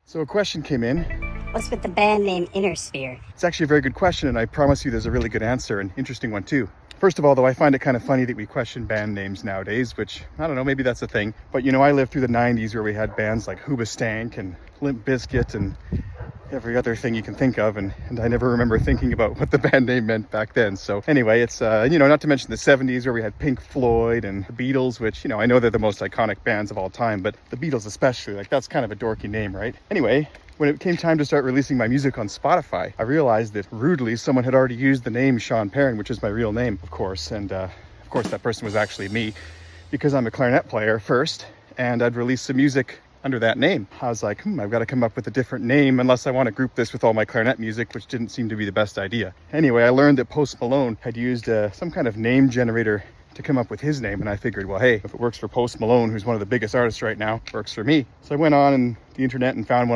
So a question came in. What's with the band name Innersphere? It's actually a very good question, and I promise you there's a really good answer, an interesting one too. First of all, though, I find it kind of funny that we question band names nowadays, which, I don't know, maybe that's a thing. But, you know, I lived through the 90s where we had bands like Hoobastank and Limp Bizkit and every other thing you can think of, and I never remember thinking about what the band name meant back then. So anyway, it's, you know, not to mention the 70s where we had Pink Floyd and the Beatles, which, you know, I know they're the most iconic bands of all time, but the Beatles especially, like, that's kind of a dorky name, right? Anyway, when it came time to start releasing my music on Spotify, I realized that rudely someone had already used the name Sean Perrin, which is my real name, of course. And of course, that person was actually me, because I'm a clarinet player first, and I'd released some music under that name. I was like, I've got to come up with a different name unless I want to group this with all my clarinet music, which didn't seem to be the best idea. Anyway, I learned that Post Malone had used some kind of name generator to come up with his name, and I figured, well, hey, if it works for Post Malone, who's one of the biggest artists right now, it works for me. So I went on the internet and found one